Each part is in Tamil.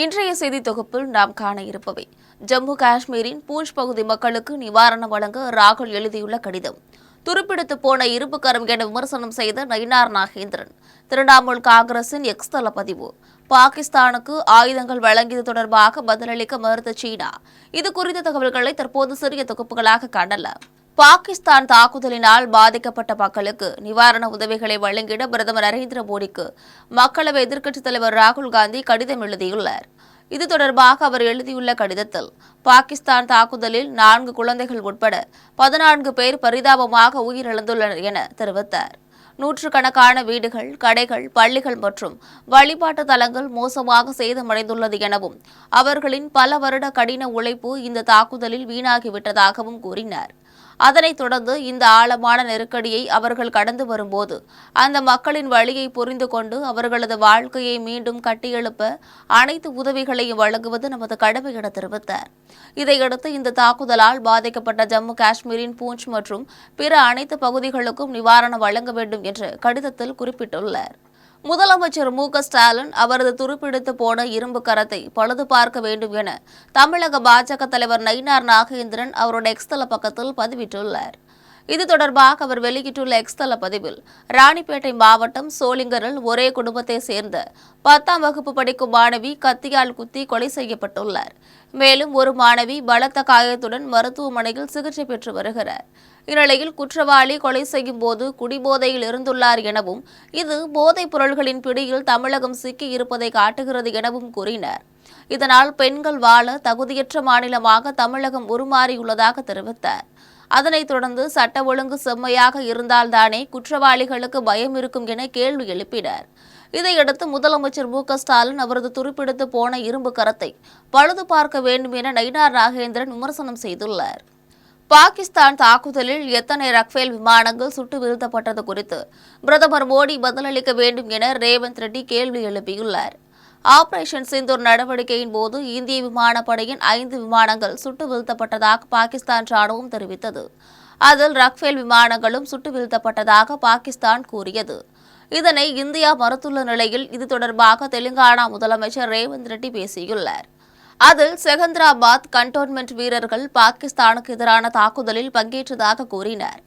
இன்றைய செய்தி தொகுப்பில் நாம் காண இருப்பவை: ஜம்மு காஷ்மீரின் பூஞ்ச் பகுதி மக்களுக்கு நிவாரணம் வழங்க ராகுல் எழுதியுள்ள கடிதம், துருப்பிடித்து போன இரும்பு கரம் என விமர்சனம் செய்த நயினார் நாகேந்திரன், திரிணாமுல் காங்கிரசின் எக்ஸ் தள பதிவு, பாகிஸ்தானுக்கு ஆயுதங்கள் வழங்கியது தொடர்பாக பதிலளிக்க மறுத்த சீனா. இது குறித்த தகவல்களை தற்போது சிறிய தொகுப்புகளாக காணலாம். பாகிஸ்தான் தாக்குதலினால் பாதிக்கப்பட்ட மக்களுக்கு நிவாரண உதவிகளை வழங்கிட பிரதமர் நரேந்திர மோடிக்கு மக்களவை எதிர்க்கட்சித் தலைவர் ராகுல் காந்தி கடிதம் எழுதியுள்ளார். இது தொடர்பாக அவர் எழுதியுள்ள கடிதத்தில், பாகிஸ்தான் தாக்குதலில் 4 குழந்தைகள் உட்பட 14 பேர் பரிதாபமாக உயிரிழந்துள்ளனர் என தெரிவித்தார். நூற்றுக்கணக்கான வீடுகள், கடைகள், பள்ளிகள் மற்றும் வழிபாட்டு தலங்கள் மோசமாக சேதமடைந்துள்ளது எனவும், அவர்களின் பல வருட கடின உழைப்பு இந்த தாக்குதலில் வீணாகிவிட்டதாகவும் கூறினார். அதனைத் தொடர்ந்து, இந்த ஆழமான நெருக்கடியை அவர்கள் கடந்து வரும்போது அந்த மக்களின் வழியை புரிந்து கொண்டு அவர்களது வாழ்க்கையை மீண்டும் கட்டியெழுப்ப அனைத்து உதவிகளையும் வழங்குவது நமது கடமை என தெரிவித்தார். இதையடுத்து, இந்த தாக்குதலால் பாதிக்கப்பட்ட ஜம்மு காஷ்மீரின் பூஞ்ச் மற்றும் பிற அனைத்து பகுதிகளுக்கும் நிவாரணம் வழங்க வேண்டும் என்று கடிதத்தில் குறிப்பிட்டுள்ளார். முதலமைச்சர் மு.க.ஸ்டாலின் அவரது துருப்பிடித்து போன இரும்பு கரத்தை பழுது பார்க்க வேண்டும் என தமிழக பாஜக தலைவர் நயினார் நாகேந்திரன் அவருடைய எக்ஸ் தள பக்கத்தில் பதிவிட்டுள்ளார். இது தொடர்பாக அவர் வெளியிட்டுள்ள எக்ஸ் தள பதிவில், ராணிப்பேட்டை மாவட்டம் சோளிங்கரில் ஒரே குடும்பத்தை சேர்ந்த 10ஆம் வகுப்பு படிக்கும் மாணவி கத்தியால் குத்தி கொலை செய்யப்பட்டுள்ளார். மேலும் ஒரு மாணவி பலத்த காயத்துடன் மருத்துவமனையில் சிகிச்சை பெற்று வருகிறார். இந்நிலையில், குற்றவாளி கொலை செய்யும் போது குடிபோதையில் இருந்துள்ளார் எனவும், இது போதைப் பொருள்களின் பிடியில் தமிழகம் சிக்கி இருப்பதை காட்டுகிறது எனவும் கூறினார். இதனால் பெண்கள் வாழ தகுதியற்ற மாநிலமாக தமிழகம் உருமாறியுள்ளதாக தெரிவித்தார். அதனைத் தொடர்ந்து, சட்ட ஒழுங்கு செம்மையாக இருந்தால்தானே குற்றவாளிகளுக்கு பயம் இருக்கும் என கேள்வி எழுப்பினார். இதையடுத்து, முதலமைச்சர் மு.க.ஸ்டாலின் அவரது துருப்பிடித்து போன இரும்பு கரத்தை பழுது பார்க்க வேண்டும் என நயினார் நாகேந்திரன் விமர்சனம் செய்துள்ளார். பாகிஸ்தான் தாக்குதலில் எத்தனை ரஃபேல் விமானங்கள் சுட்டு வீழ்த்தப்பட்டது குறித்து பிரதமர் மோடி பதிலளிக்க வேண்டும் என ரேவந்த் ரெட்டி கேள்வி எழுப்பியுள்ளார். ஆபரேஷன் சிந்தூர் நடவடிக்கையின் போது இந்திய விமானப்படையின் 5 விமானங்கள் சுட்டு வீழ்த்தப்பட்டதாக பாகிஸ்தான் ராணுவம் தெரிவித்தது. அதில் ரஃபேல் விமானங்களும் சுட்டு வீழ்த்தப்பட்டதாக பாகிஸ்தான் கூறியது. இதனை இந்தியா மறுத்துள்ள நிலையில், இது தொடர்பாக தெலுங்கானா முதலமைச்சர் ரேவந்த் ரெட்டி பேசியுள்ளார். அதில், செகந்திராபாத் கண்டோன்மெண்ட் வீரர்கள் பாகிஸ்தானுக்கு எதிரான தாக்குதலில் பங்கேற்றதாக கூறினார்.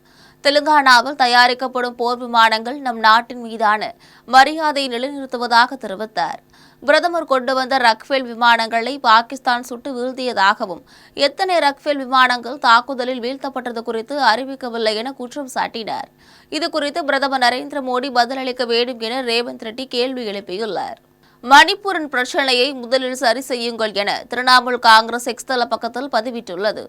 தெலுங்கானாவில் தயாரிக்கப்படும் போர் விமானங்கள் நம் நாட்டின் மீதான மரியாதையை நிலைநிறுத்துவதாக தெரிவித்தார். பிரதமர் கொண்டு வந்த ரஃபேல் விமானங்களை பாகிஸ்தான் சுட்டு வீழ்த்தியதாகவும், எத்தனை ரஃபேல் விமானங்கள் தாக்குதலில் வீழ்த்தப்பட்டது குறித்து அறிவிக்கவில்லை என குற்றம் சாட்டினார். இதுகுறித்து பிரதமர் நரேந்திர மோடி பதிலளிக்க வேண்டும் என ரேவந்த் ரெட்டி கேள்வி எழுப்பியுள்ளார். மணிப்பூரின் பிரச்சினையை முதலில் சரி செய்யுங்கள் என திரிணாமுல் காங்கிரஸ் எக்ஸ் தள பக்கத்தில் பதிவிட்டுள்ளது.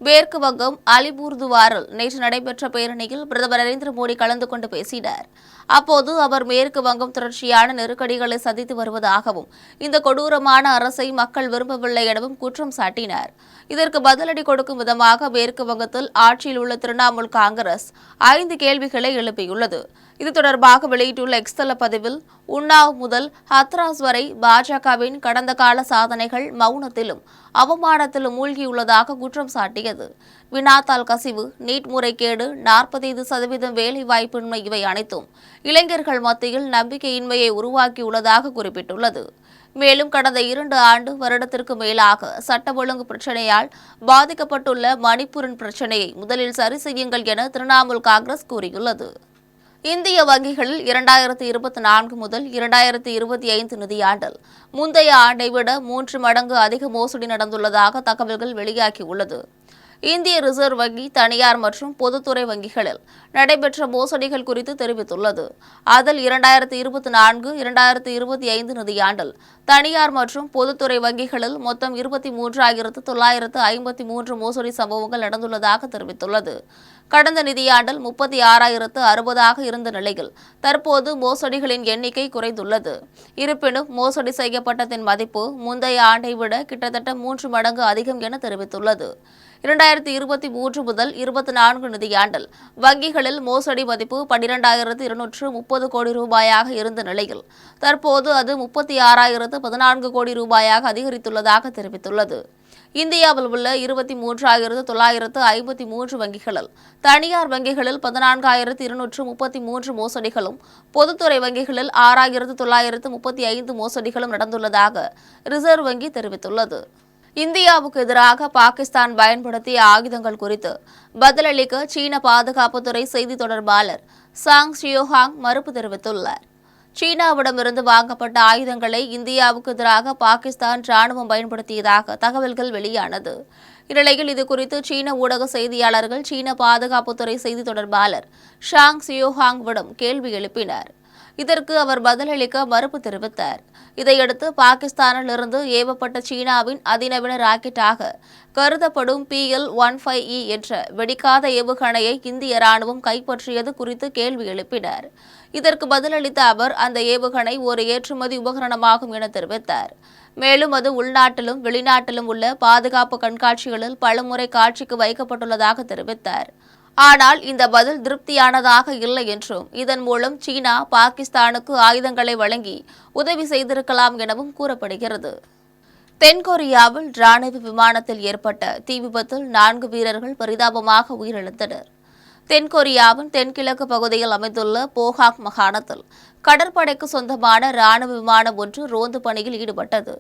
மேற்கு வங்கம் அலிபுர்துவாரில் நேற்று நடைபெற்ற பேரணியில் பிரதமர் நரேந்திர மோடி கலந்து கொண்டு பேசினார். அப்போது அவர் மேற்கு வங்கம் தொடர்ச்சியான நெருக்கடிகளை சந்தித்து வருவதாகவும், இந்த கொடூரமான அரசை மக்கள் விரும்பவில்லை எனவும் குற்றம் சாட்டினார். இதற்கு பதிலடி கொடுக்கும் விதமாக மேற்கு வங்கத்தில் ஆட்சியில் உள்ள திரிணாமுல் காங்கிரஸ் 5 கேள்விகளை எழுப்பியுள்ளது. இது தொடர்பாக வெளியிட்டுள்ள எக்ஸ் தள பதிவில், உன்னாவ் முதல் ஹத்ராஸ் வரை பாஜகவின் கடந்த கால சாதனைகள் மௌனத்திலும் அவமானத்திலும் மூழ்கியுள்ளதாக குற்றம் சாட்டியது. வினாத்தாள் கசிவு, நீட் முறைகேடு, 45% வேலைவாய்ப்பின்மை இவை அனைத்தும் இளைஞர்கள் மத்தியில் நம்பிக்கையின்மையை உருவாக்கியுள்ளதாக குறிப்பிட்டுள்ளது. மேலும், கடந்த 2 வருடத்திற்கு மேலாக சட்ட ஒழுங்கு பிரச்சினையால் பாதிக்கப்பட்டுள்ள மணிப்பூரின் பிரச்சினையை முதலில் சரி செய்யுங்கள் என திரிணாமுல் காங்கிரஸ் கூறியுள்ளது. இந்திய வங்கிகளில் 2024 முதல் 2025 நிதியாண்டில் முந்தைய ஆண்டை விட 3 மடங்கு அதிக மோசடி நடந்துள்ளதாக தகவல்கள் வெளியாகியுள்ளது. இந்திய ரிசர்வ் வங்கி தனியார் மற்றும் பொதுத்துறை வங்கிகளில் நடைபெற்ற மோசடிகள் குறித்து தெரிவித்துள்ளது. அதில் 2024-2025 நிதியாண்டில் தனியார் மற்றும் பொதுத்துறை வங்கிகளில் மொத்தம் 23,953 மோசடி சம்பவங்கள் நடந்துள்ளதாக தெரிவித்துள்ளது. கடந்த நிதியாண்டில் 36,060ஆக இருந்த நிலையில் தற்போது மோசடிகளின் எண்ணிக்கை குறைந்துள்ளது. இருப்பினும், மோசடி செய்யப்பட்டதின் மதிப்பு முந்தைய ஆண்டை விட கிட்டத்தட்ட 3 மடங்கு அதிகம் என தெரிவித்துள்ளது. 2023 முதல் 24 நிதியாண்டில் வங்கிகளில் மோசடி மதிப்பு 12,230 கோடி ரூபாயாக இருந்த நிலையில் தற்போது அது 36,014 கோடி ரூபாயாக அதிகரித்துள்ளதாக தெரிவித்துள்ளது. இந்தியாவில் உள்ள 23,953 வங்கிகளில் தனியார் வங்கிகளில் 14,233 மோசடிகளும் பொதுத்துறை வங்கிகளில் 6,935 மோசடிகளும் நடந்துள்ளதாக ரிசர்வ் வங்கி தெரிவித்துள்ளது. இந்தியாவுக்கு எதிராக பாகிஸ்தான் பயன்படுத்திய ஆயுதங்கள் குறித்து பதிலளிக்க சீன பாதுகாப்புத்துறை செய்தி தொடர்பாளர் சாங் ஷியோஹாங் மறுப்பு தெரிவித்துள்ளார். சீனாவிடமிருந்து வாங்கப்பட்ட ஆயுதங்களை இந்தியாவுக்கு எதிராக பாகிஸ்தான் ராணுவம் பயன்படுத்தியதாக தகவல்கள் வெளியானது. இந்நிலையில் இதுகுறித்து சீன ஊடக செய்தியாளர்கள் சீன பாதுகாப்புத்துறை செய்தி தொடர்பாளர் ஷாங் ஷியோஹாங்கிடம் கேள்வி எழுப்பினர். இதற்கு அவர் பதிலளிக்க மறுப்பு தெரிவித்தார். இதையடுத்து பாகிஸ்தானிலிருந்து ஏவப்பட்ட சீனாவின் அதிநவீன ராக்கெட்டாக கருதப்படும் PL-15E என்ற வெடிக்காத ஏவுகணையை இந்திய ராணுவம் கைப்பற்றியது குறித்து கேள்வி எழுப்பினார். இதற்கு பதிலளித்த அவர் அந்த ஏவுகணை ஒரு ஏற்றுமதி உபகரணமாகும் என தெரிவித்தார். மேலும் அது உள்நாட்டிலும் வெளிநாட்டிலும் உள்ள பாதுகாப்பு கண்காட்சிகளில் பலமுறை காட்சிக்கு வைக்கப்பட்டுள்ளதாக தெரிவித்தார். ஆனால் இந்த பதில் திருப்தியானதாக இல்லை என்றும் இதன் மூலம் சீனா பாகிஸ்தானுக்கு ஆயுதங்களை வழங்கி உதவி செய்திருக்கலாம் எனவும் கூறப்படுகிறது. தென்கொரியாவில் ராணுவ விமானத்தில் ஏற்பட்ட தீ விபத்தில் 4 வீரர்கள் பரிதாபமாக உயிரிழந்தனர். தென்கொரியாவின் தென்கிழக்கு பகுதியில் அமைந்துள்ள போகாக் மாகாணத்தில் கடற்படைக்கு சொந்தமான ராணுவ விமானம் ஒன்று ரோந்து பணியில் ஈடுபட்டது.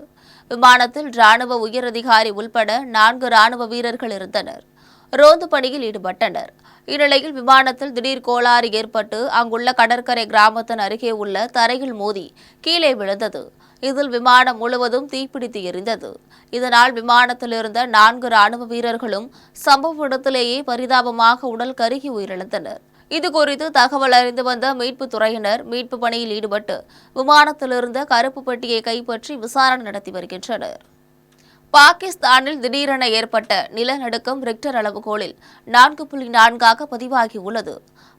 விமானத்தில் ராணுவ உயரதிகாரி உள்பட 4 ராணுவ வீரர்கள் இருந்தனர். ரோந்து பணியில் ஈடுபட்டனர். இந்நிலையில் விமானத்தில் திடீர் கோளாறு ஏற்பட்டு அங்குள்ள கடற்கரை கிராமத்தின் அருகே உள்ள தரையில் மோதி கீழே விழுந்தது. இதில் விமானம் முழுவதும் தீப்பிடித்து எரிந்தது. இதனால் விமானத்தில் இருந்த 4 ராணுவ வீரர்களும் சம்பவ இடத்திலேயே பரிதாபமாக உடல் கருகி உயிரிழந்தனர். இதுகுறித்து தகவல் அறிந்து வந்த மீட்புத் துறையினர் மீட்பு பணியில் ஈடுபட்டு விமானத்திலிருந்த கருப்பு பெட்டியை கைப்பற்றி விசாரணை நடத்தி வருகின்றனர். பாகிஸ்தானில் திடீரென ஏற்பட்ட நிலநடுக்கம் ரிக்டர் அளவுகோலில் 4.4 பதிவாகியுள்ளது.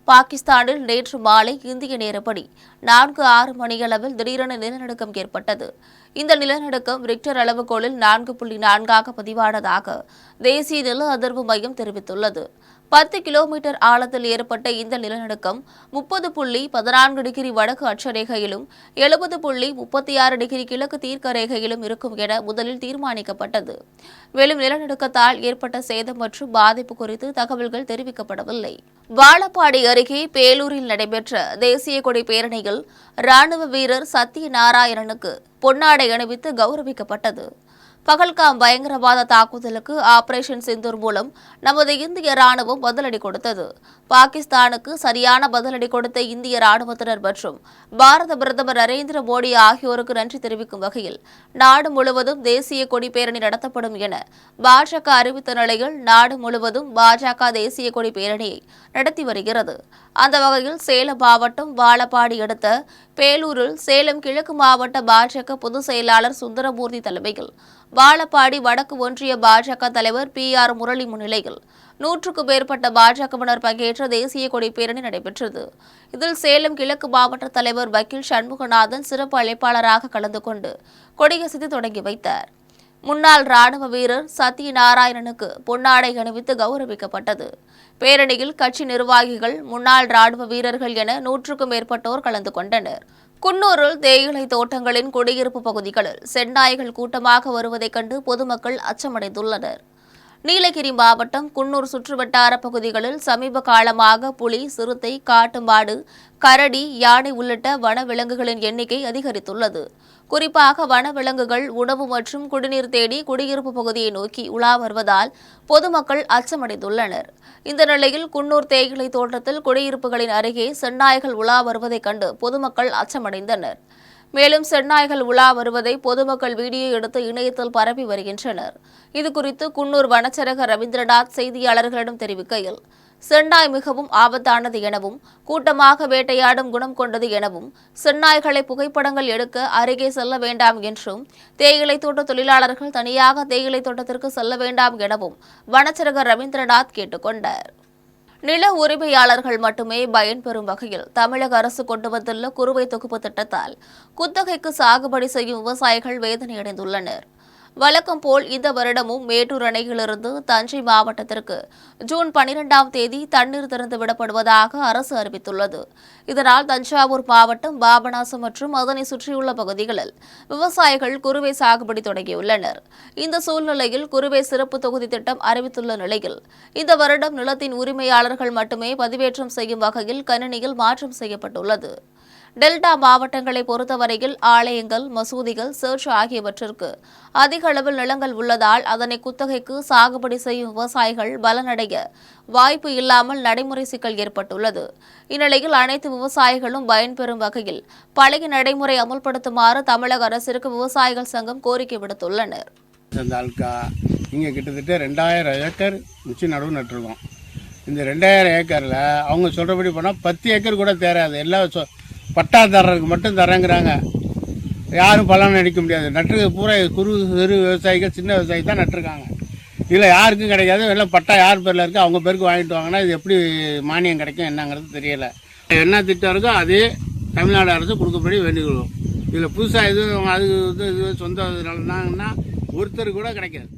பாகிஸ்தானில் நேற்று மாலை இந்திய நேரப்படி 4:06 மணியளவில் திடீரென நிலநடுக்கம் ஏற்பட்டது. இந்த நிலநடுக்கம் ரிக்டர் அளவுகோலில் 4.4 பதிவானதாக தேசிய நில அதிர்வு மையம் தெரிவித்துள்ளது. 10 கிலோமீட்டர் ஆழத்தில் ஏற்பட்ட இந்த நிலநடுக்கம் 30.14 டிகிரி வடக்கு அட்சரேகையிலும் 70.36 டிகிரி கிழக்கு தீர்க்கரேகையிலும் இருக்கும் என முதலில் தீர்மானிக்கப்பட்டது. மேலும் நிலநடுக்கத்தால் ஏற்பட்ட சேதம் மற்றும் பாதிப்பு குறித்து தகவல்கள் தெரிவிக்கப்படவில்லை. வாழப்பாடி அருகே பேலூரில் நடைபெற்ற தேசிய கொடி பேரணியில் ராணுவ வீரர் சத்யநாராயணனுக்கு பொன்னாடை அணிவித்து கௌரவிக்கப்பட்டது. பகல்காம் பயங்கரவாத தாக்குதலுக்கு ஆபரேஷன் சிந்தூர் மூலம் நமது இந்திய ராணுவம் பதிலடி கொடுத்தது. பாகிஸ்தானுக்கு சரியான பதிலடி கொடுத்த இந்திய ராணுவத்தினர் மற்றும் பாரத பிரதமர் நரேந்திர மோடி ஆகியோருக்கு நன்றி தெரிவிக்கும் வகையில் நாடு முழுவதும் தேசிய கொடி பேரணி நடத்தப்படும் என பாஜக அறிவித்த நிலையில் நாடு முழுவதும் பாஜக தேசிய கொடி பேரணியை நடத்தி வருகிறது. அந்த வகையில் சேலம் மாவட்டம் வாழப்பாடி அடுத்த பேலூரில் சேலம் கிழக்கு மாவட்ட பாஜக பொதுச் செயலாளர் சுந்தரமூர்த்தி தலைமையில் வாழப்பாடி வடக்கு ஒன்றிய பாஜக தலைவர் PR முரளி முன்னிலையில் 100க்கும் மேற்பட்ட பாஜகவினர் பங்கேற்ற தேசிய கொடி பேரணி நடைபெற்றது. இதில் சேலம் கிழக்கு மாவட்ட தலைவர் வக்கீல் சண்முகநாதன் சிறப்பு அழைப்பாளராக கலந்து கொண்டு கொடியசைத்து தொடங்கி வைத்தார். முன்னாள் ராணுவ வீரர் சத்யநாராயணனுக்கு பொன்னாடை அணிவித்து கௌரவிக்கப்பட்டது. பேரணியில் கட்சி நிர்வாகிகள், முன்னாள் ராணுவ வீரர்கள் என 100க்கும் மேற்பட்டோர் கலந்து கொண்டனர். குன்னூரில் தேயிலை தோட்டங்களின் குடியிருப்பு பகுதிகளில் செந்நாய்கள் கூட்டமாக வருவதைக் கண்டு பொதுமக்கள் அச்சமடைந்துள்ளனர். நீலகிரி மாவட்டம் குன்னூர் சுற்றுவட்டார பகுதிகளில் சமீப காலமாக புலி, சிறுத்தை, காட்டு மாடு, கரடி, யானை உள்ளிட்ட வனவிலங்குகளின் எண்ணிக்கை அதிகரித்துள்ளது. குறிப்பாக வனவிலங்குகள் உணவு மற்றும் குடிநீர் தேடி குடியிருப்பு பகுதியை நோக்கி உலா வருவதால் பொதுமக்கள் அச்சமடைந்துள்ளனர். இந்த நிலையில் குன்னூர் தேயிலை தோட்டத்தில் குடியிருப்புகளின் அருகே செந்நாய்கள் உலா வருவதைக் கண்டு பொதுமக்கள் அச்சமடைந்தனர். மேலும் செந்நாய்கள் உலா வருவதை பொதுமக்கள் வீடியோ எடுத்து இணையத்தில் பரப்பி வருகின்றனர். இதுகுறித்து குன்னூர் வனச்சரக ரவீந்திரநாத் செய்தியாளர்களிடம் தெரிவிக்கையில், செந்நாய் மிகவும் ஆபத்தானது எனவும் கூட்டமாக வேட்டையாடும் குணம் கொண்டது எனவும் செந்நாய்களை புகைப்படங்கள் எடுக்க அருகே செல்ல வேண்டாம் என்றும் தேயிலை தோட்ட தொழிலாளர்கள் தனியாக தேயிலை தோட்டத்திற்கு செல்ல வேண்டாம் எனவும் வனச்சரக ரவீந்திரநாத் கேட்டுக் கொண்டார். நில உரிமையாளர்கள் மட்டுமே பயன்பெறும் வகையில் தமிழக அரசு கொண்டு வந்துள்ள குறுவை தொகுப்பு திட்டத்தால் குத்தகைக்கு சாகுபடி செய்யும் விவசாயிகள் வேதனையடைந்துள்ளனர். வழக்கம் போல் இந்த வருடமும் மேட்டூர் அணையிலிருந்து தஞ்சை மாவட்டத்திற்கு ஜூன் 12ஆம் தேதி தண்ணீர் திறந்து விடப்படுவதாக அரசு அறிவித்துள்ளது. இதனால் தஞ்சாவூர் மாவட்டம் பாபநாசம் மற்றும் அதனை சுற்றியுள்ள பகுதிகளில் விவசாயிகள் குறுவை சாகுபடி தொடங்கியுள்ளனர். இந்த சூழ்நிலையில் குறுவை சிறப்பு தொகுதி திட்டம் அறிவித்துள்ள நிலையில் இந்த வருடம் நிலத்தின் உரிமையாளர்கள் மட்டுமே பதிவேற்றம் செய்யும் வகையில் கணினியில் மாற்றம் செய்யப்பட்டுள்ளது. டெல்டா மாவட்டங்களை பொறுத்தவரையில் ஆலயங்கள், மசூதிகள், சர்ச் ஆகியவற்றிற்கு அதிக அளவில் நிலங்கள் உள்ளதால் அதனை குத்தகைக்கு சாகுபடி செய்யும் விவசாயிகள் பலனடைய வாய்ப்பு இல்லாமல் நடைமுறை சிக்கல் ஏற்பட்டுள்ளது. இந்நிலையில் அனைத்து விவசாயிகளும் பயன்பெறும் வகையில் பழைய நடைமுறை அமுல்படுத்துமாறு தமிழக அரசிற்கு விவசாயிகள் சங்கம் கோரிக்கை விடுத்துள்ளனர். இங்கே கிட்டத்தட்ட 2000 ஏக்கர் மிச்சி நடுவு நட்டுருக்கோம். இந்த 2000 ஏக்கரில் அவங்க சொல்கிறபடி போனால் 10 ஏக்கர் கூட தேராது. எல்லாம் பட்டாதாரருக்கு மட்டும் தரேங்கிறாங்க. யாரும் பலன் அடிக்க முடியாது. நட்டு பூரா சிறு விவசாயிகள், சின்ன விவசாயி தான் நட்டுருக்காங்க. இதில் யாருக்கும் கிடைக்காது. எல்லாம் பட்டா யார் பேரில் இருக்குது அவங்க பேருக்கு வாங்கிட்டு வாங்கினா இது எப்படி மானியம் கிடைக்கும் என்னங்கிறது தெரியலை. என்ன திட்டம் இருக்கோ அதே தமிழ்நாடு அரசு கொடுக்கப்படி வேண்டிக்கொள்வோம். இதில் புதுசாக இது சொந்த நிலம்னா ஒருத்தர் கூட கிடைக்காது.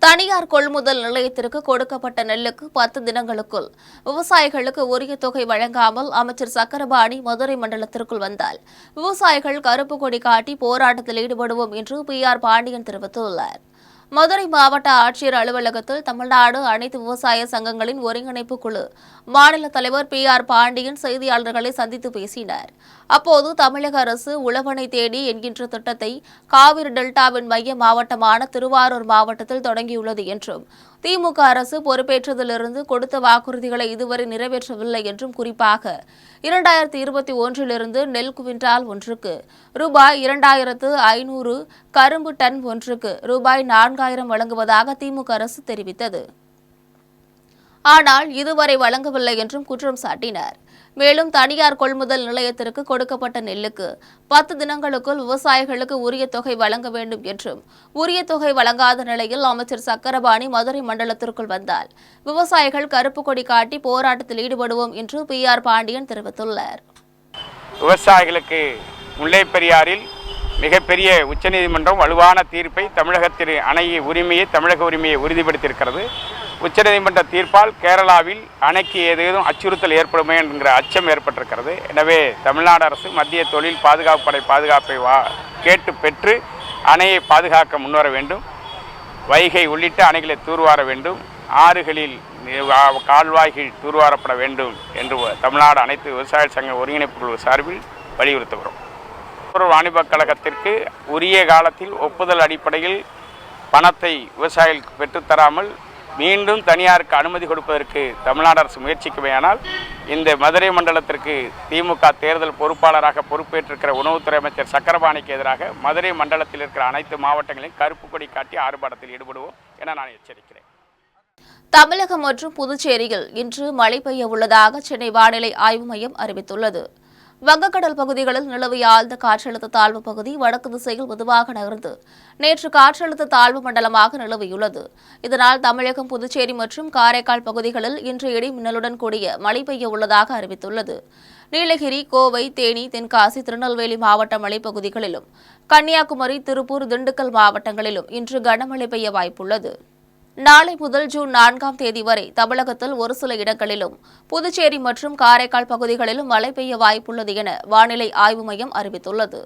தனியார் கொள்முதல் நிலையத்திற்கு கொடுக்கப்பட்ட நெல்லுக்கு 10 தினங்களுக்குள் விவசாயிகளுக்கு உரிய தொகை வழங்காமல் அமைச்சர் சக்கரபாணி மதுரை மண்டலத்திற்குள் வந்தால் விவசாயிகள் கருப்பு கொடி காட்டி போராட்டத்தில் ஈடுபடுவோம் என்று PR பாண்டியன் தெரிவித்துள்ளார். மதுரை மாவட்ட ஆட்சியர் அலுவலகத்தில் தமிழ்நாடு அனைத்து விவசாய சங்கங்களின் ஒருங்கிணைப்பு குழு மாநில தலைவர் PR பாண்டியன் செய்தியாளர்களை சந்தித்து பேசினார். அப்போது தமிழக அரசு உழவனை தேடி என்கின்ற திட்டத்தை காவிரி டெல்டாவின் மைய மாவட்டமான திருவாரூர் மாவட்டத்தில் தொடங்கியுள்ளது என்றும் திமுக அரசு பொறுப்பேற்றதிலிருந்து கொடுத்த வாக்குறுதிகளை இதுவரை நிறைவேற்றவில்லை என்றும் குறிப்பாக 2021 நெல் குவிண்டால் ஒன்றுக்கு ரூபாய் 2500, கரும்பு டன் ஒன்றுக்கு ரூபாய் 4000 வழங்குவதாக திமுக அரசு தெரிவித்தது. ஆனால் இதுவரை வழங்கவில்லை என்றும் குற்றம் சாட்டினார். மேலும் தனியார் கொள்முதல் நிலையத்திற்கு கொடுக்கப்பட்ட நெல்லுக்கு 10 தினங்களுக்குள் விவசாயிகளுக்கு உரிய தொகை வழங்க வேண்டும் என்றும் உரிய தொகை வழங்காத நிலையில் அமைச்சர் சக்கரபாணி மதுரை மண்டலத்திற்குள் வந்தால் விவசாயிகள் கருப்பு கொடி காட்டி போராட்டத்தில் ஈடுபடுவோம் என்று PR பாண்டியன் தெரிவித்துள்ளார். விவசாயிகளுக்கு முல்லைப் பெரியாறில் மிகப்பெரிய உச்சநீதிமன்றம் வலுவான தீர்ப்பை தமிழகத்தின் தமிழக உரிமையை உறுதிப்படுத்தியிருக்கிறது. உச்சநீதிமன்ற தீர்ப்பால் கேரளாவில் அணைக்கு ஏதேனும் அச்சுறுத்தல் ஏற்படுமே என்கிற அச்சம் ஏற்பட்டிருக்கிறது. எனவே தமிழ்நாடு அரசு மத்திய தொழில் பாதுகாப்பு படை பாதுகாப்பை கேட்டு பெற்று அணையை பாதுகாக்க முன்வர வேண்டும். வைகை உள்ளிட்ட அணைகளை தூர்வார வேண்டும். ஆறுகளில் கால்வாய்கள் தூர்வாரப்பட வேண்டும் என்று தமிழ்நாடு அனைத்து விவசாய சங்க ஒருங்கிணைப்பு குழு சார்பில் வலியுறுத்துகிறோம். வாணிபக் கழகத்திற்கு உரிய காலத்தில் ஒப்புதல் அடிப்படையில் பணத்தை விவசாயிகளுக்கு பெற்றுத்தராமல் மீண்டும் தனியாருக்கு அனுமதி கொடுப்பதற்கு தமிழ்நாடு அரசு முயற்சிக்குமேயானால் இந்த மதுரை மண்டலத்திற்கு திமுக தேர்தல் பொறுப்பாளராக பொறுப்பேற்றிருக்கிற உணவுத்துறை அமைச்சர் சக்கரபாணிக்கு எதிராக மதுரை மண்டலத்தில் இருக்கிற அனைத்து மாவட்டங்களையும் கருப்பு கொடி காட்டி ஆர்ப்பாட்டத்தில் ஈடுபடுவோம் என நான் எச்சரிக்கிறேன். தமிழகம் மற்றும் புதுச்சேரியில் இன்று மழை பெய்ய உள்ளதாக சென்னை வானிலை ஆய்வு மையம் அறிவித்துள்ளது. வங்கக்கடல் பகுதிகளில் நிலவிய ஆழ்ந்த காற்றழுத்த தாழ்வு பகுதி வடக்கு திசையில் மெதுவாக நகர்ந்து நேற்று காற்றழுத்த தாழ்வு மண்டலமாக நிலவியுள்ளது. இதனால் தமிழகம், புதுச்சேரி மற்றும் காரைக்கால் பகுதிகளில் இன்று இடி மின்னலுடன் கூடிய மழை பெய்ய உள்ளதாக அறிவித்துள்ளது. நீலகிரி, கோவை, தேனி, தென்காசி, திருநெல்வேலி மாவட்ட மலைப்பகுதிகளிலும் கன்னியாகுமரி, திருப்பூர், திண்டுக்கல் மாவட்டங்களிலும் இன்று கனமழை பெய்ய வாய்ப்புள்ளது. நாளை முதல் ஜூன் 4ஆம் தேதி வரை தமிழகத்தில் ஒரு சில இடங்களிலும் புதுச்சேரி மற்றும் காரைக்கால் பகுதிகளிலும் மழை பெய்ய வாய்ப்புள்ளது என வானிலை ஆய்வு மையம் அறிவித்துள்ளது.